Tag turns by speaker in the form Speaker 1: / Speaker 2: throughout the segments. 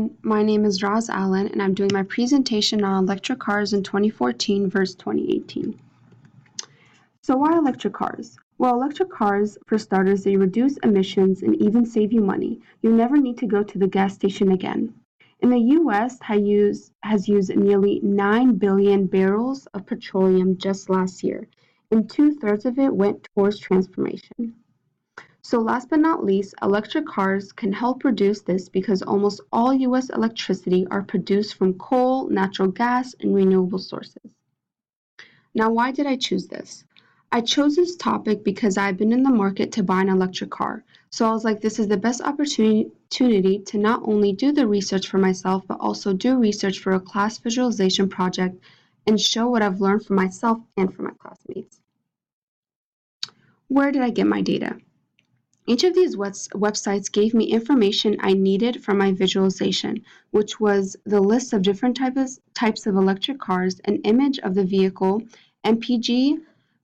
Speaker 1: everyone. My name is Roz Allen, and I'm doing my presentation on electric cars in 2014 versus 2018. So why electric cars? Well, electric cars, for starters, they reduce emissions and even save you money. You'll never need to go to the gas station again. In the U.S., has used nearly 9 billion barrels of petroleum just last year, and 2/3 of it went towards transformation. So last but not least, electric cars can help reduce this because almost all U.S. electricity are produced from coal, natural gas, and renewable sources. Now, why did I choose this? I chose this topic because I've been in the market to buy an electric car. So I was like, this is the best opportunity to not only do the research for myself, but also do research for a class visualization project and show what I've learned for myself and for my classmates. Where did I get my data? Each of these websites gave me information I needed for my visualization, which was the list of different types of electric cars, an image of the vehicle, MPG,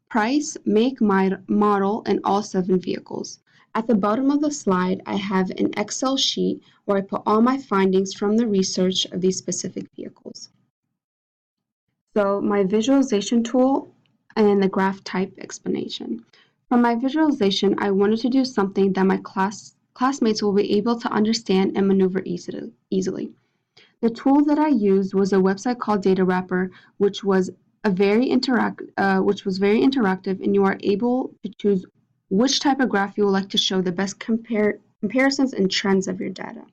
Speaker 1: price, make, model, and all 7 vehicles. At the bottom of the slide, I have an Excel sheet where I put all my findings from the research of these specific vehicles. So my visualization tool and the graph type explanation. For my visualization, I wanted to do something that my classmates will be able to understand and maneuver easily. The tool that I used was a website called Data Wrapper, which was very interactive, and you are able to choose which type of graph you would like to show the best comparisons and trends of your data.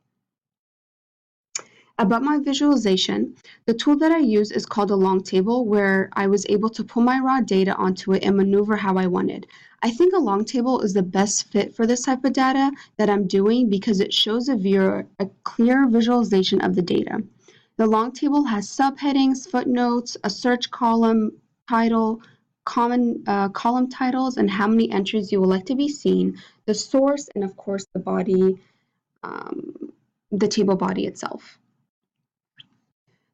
Speaker 1: About my visualization, the tool that I use is called a long table, where I was able to pull my raw data onto it and maneuver how I wanted. I think a long table is the best fit for this type of data that I'm doing because it shows a viewer a clear visualization of the data. The long table has subheadings, footnotes, a search column, title, column titles, and how many entries you would like to be seen, the source, and of course the body, the table body itself.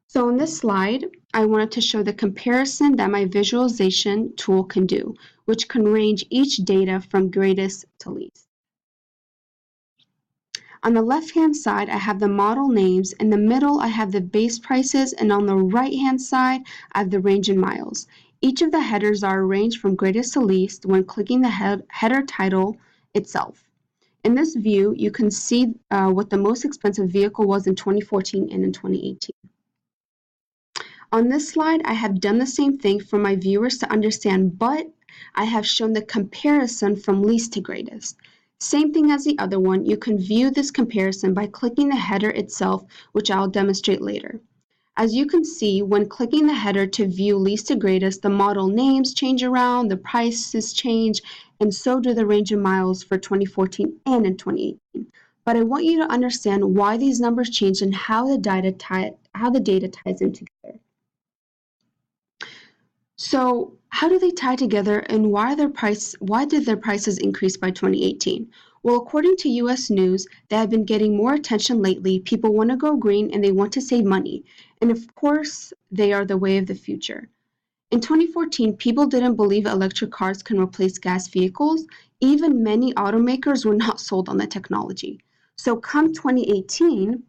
Speaker 1: So in this slide, I wanted to show the comparison that my visualization tool can do, which can range each data from greatest to least. On the left-hand side, I have the model names. In the middle, I have the base prices, and on the right-hand side, I have the range in miles. Each of the headers are arranged from greatest to least when clicking the header title itself. In this view, you can see what the most expensive vehicle was in 2014 and in 2018. On this slide, I have done the same thing for my viewers to understand, but I have shown the comparison from least to greatest. Same thing as the other one, you can view this comparison by clicking the header itself, which I'll demonstrate later. As you can see, when clicking the header to view least to greatest, the model names change around, the prices change, and so do the range in miles for 2014 and in 2018. But I want you to understand why these numbers change and how the data ties in together. So how do they tie together, and why did their prices increase by 2018? Well, according to US News, they have been getting more attention lately. People want to go green and they want to save money. And of course, they are the way of the future. In 2014, people didn't believe electric cars can replace gas vehicles. Even many automakers were not sold on the technology. So come 2018,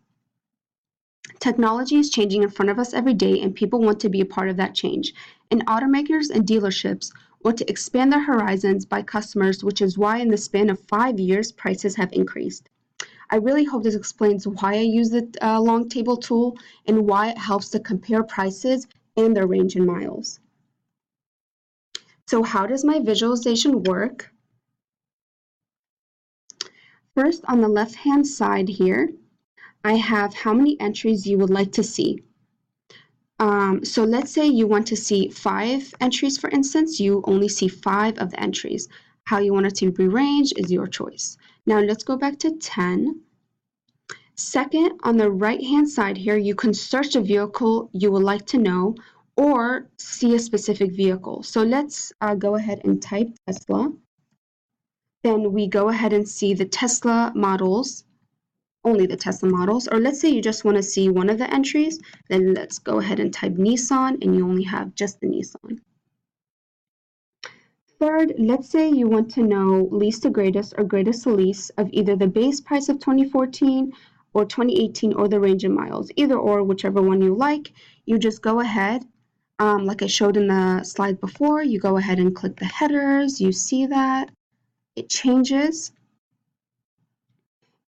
Speaker 1: technology is changing in front of us every day, and people want to be a part of that change. And automakers and dealerships want to expand their horizons by customers, which is why in the span of 5 years, prices have increased. I really hope this explains why I use the long table tool and why it helps to compare prices and their range in miles. So how does my visualization work? First, on the left-hand side here, I have how many entries you would like to see. So let's say you want to see 5 entries, for instance. You only see 5 of the entries. How you want it to be rearranged is your choice. Now let's go back to 10. Second, on the right-hand side here, you can search a vehicle you would like to know or see a specific vehicle. So let's go ahead and type Tesla. Then we go ahead and see the Tesla models, only the Tesla models, or let's say you just want to see one of the entries, then let's go ahead and type Nissan and you only have just the Nissan. Third, let's say you want to know least to greatest or greatest to least of either the base price of 2014 or 2018 or the range in miles, either or, whichever one you like. You just go ahead, like I showed in the slide before, you go ahead and click the headers, you see that, it changes.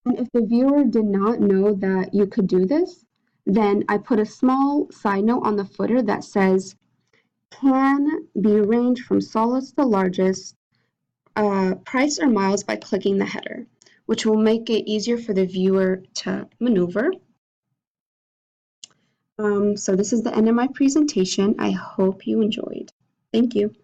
Speaker 1: And if the viewer did not know that you could do this, then I put a small side note on the footer that says, can be ranged from smallest to largest, price or miles by clicking the header, which will make it easier for the viewer to maneuver. So this is the end of my presentation. I hope you enjoyed. Thank you.